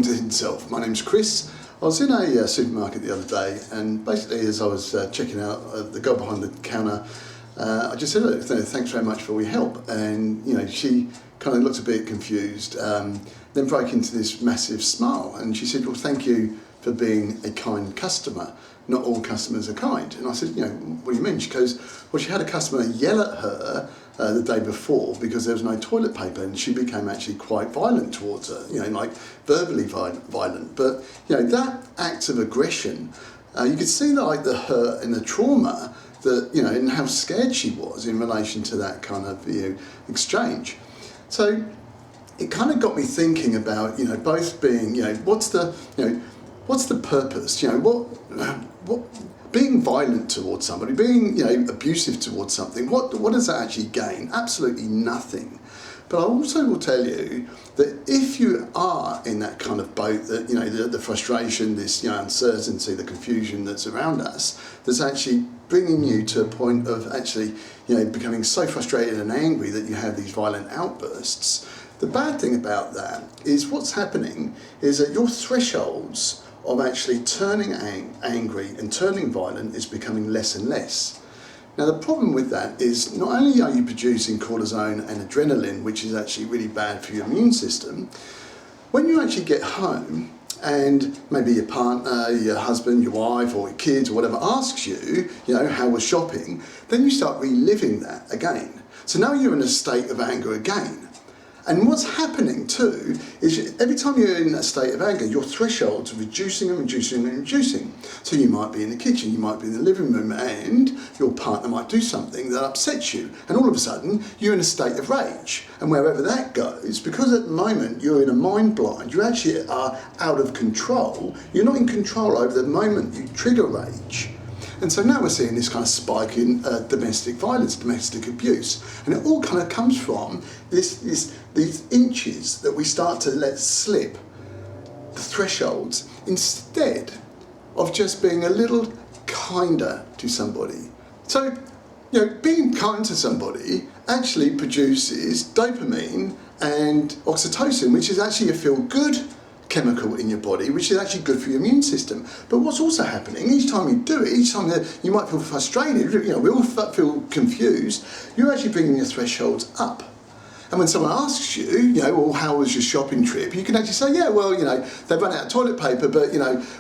talking to himself. My name's Chris. I was in a supermarket the other day, and basically as I was checking out the girl behind the counter, I just said, "Look, thanks very much for all your help." And she kind of looked a bit confused, then broke into this massive smile, and she said, "Well, thank you for being a kind customer. Not all customers are kind." And I said, "What do you mean?" She goes, "Well, she had a customer yell at her the day before because there was no toilet paper, and she became actually quite violent towards her, like verbally violent. But that act of aggression, you could see the hurt and the trauma that and how scared she was in relation to that kind of exchange. So it kind of got me thinking about both being what's the purpose? What being violent towards somebody, being abusive towards something, what does that actually gain? Absolutely nothing. But I also will tell you that if you are in that kind of boat, that the frustration, this uncertainty, the confusion that's around us, that's actually bringing you to a point of actually becoming so frustrated and angry that you have these violent outbursts. The bad thing about that is what's happening is that your thresholds of actually turning angry and turning violent is becoming less and less. Now the problem with that is not only are you producing cortisone and adrenaline, which is actually really bad for your immune system, when you actually get home and maybe your partner, your husband, your wife or your kids or whatever asks you, how was shopping, then you start reliving that again. So now you're in a state of anger again. And what's happening too is every time you're in a state of anger, your thresholds are reducing and reducing and reducing. So you might be in the kitchen, you might be in the living room, and your partner might do something that upsets you. And all of a sudden, you're in a state of rage. And wherever that goes, because at the moment you're in a mind blind, you actually are out of control. You're not in control over the moment you trigger rage. And so now we're seeing this kind of spike in domestic violence, domestic abuse. And it all kind of comes from these inches that we start to let slip the thresholds instead of just being a little kinder to somebody. So, being kind to somebody actually produces dopamine and oxytocin, which is actually a feel-good chemical in your body, which is actually good for your immune system. But what's also happening, each time you do it, each time that you might feel frustrated, we all feel confused, you're actually bringing your thresholds up. And when someone asks you, well, how was your shopping trip? You can actually say, yeah, well, they've run out of toilet paper, but,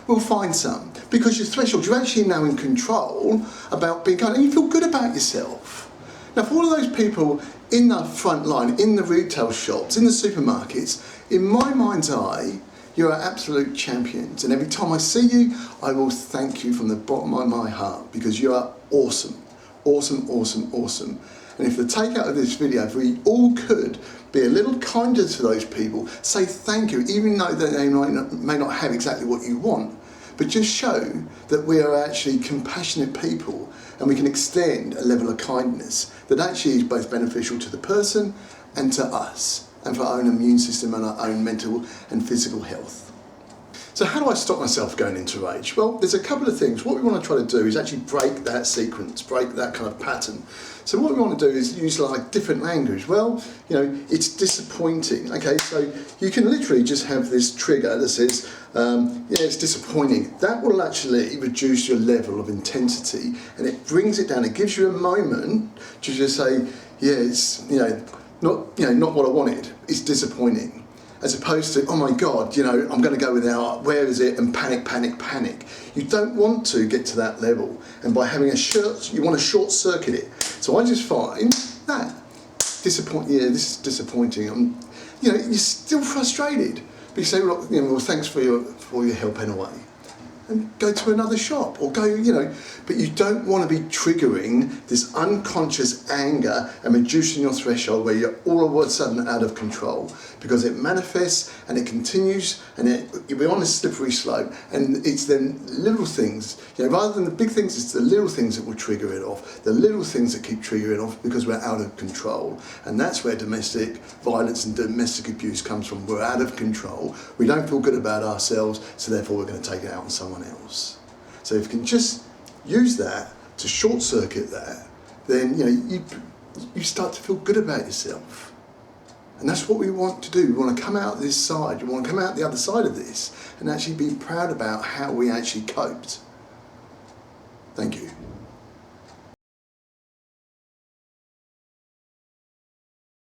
we'll find some. Because your thresholds, you're actually now in control about being kind, and you feel good about yourself. Now, for all of those people in the front line, in the retail shops, in the supermarkets, in my mind's eye, you are absolute champions, and every time I see you, I will thank you from the bottom of my heart because you are awesome, awesome, awesome, awesome. And if the takeout of this video, if we all could be a little kinder to those people, say thank you, even though they may not have exactly what you want, but just show that we are actually compassionate people and we can extend a level of kindness that actually is both beneficial to the person and to us, and for our own immune system and our own mental and physical health. So how do I stop myself going into rage? Well, there's a couple of things. What we want to try to do is actually break that sequence, break that kind of pattern. So what we want to do is use different language. Well, it's disappointing. Okay, so you can literally just have this trigger that says, it's disappointing. That will actually reduce your level of intensity and it brings it down. It gives you a moment to just say, yeah, it's, not what I wanted. It's disappointing. As opposed to, oh my God, I'm going to go without, where is it? And panic, panic, panic. You don't want to get to that level. And by having you want to short circuit it. So I just find that disappointing. Yeah, this is disappointing. You're still frustrated. But you say, well, thanks for your help anyway. And go to another shop or go, but you don't want to be triggering this unconscious anger and reducing your threshold where you're all of a sudden out of control because it manifests and it continues and you'll be on a slippery slope and it's them little things, rather than the big things, it's the little things that will trigger it off, the little things that keep triggering off because we're out of control. And that's where domestic violence and domestic abuse comes from. We're out of control. We don't feel good about ourselves, so therefore we're going to take it out on someone else. So if you can just use that to short circuit that, then you start to feel good about yourself. And that's what we want to do. We want to come out this side, we want to come out the other side of this and actually be proud about how we actually coped. Thank you.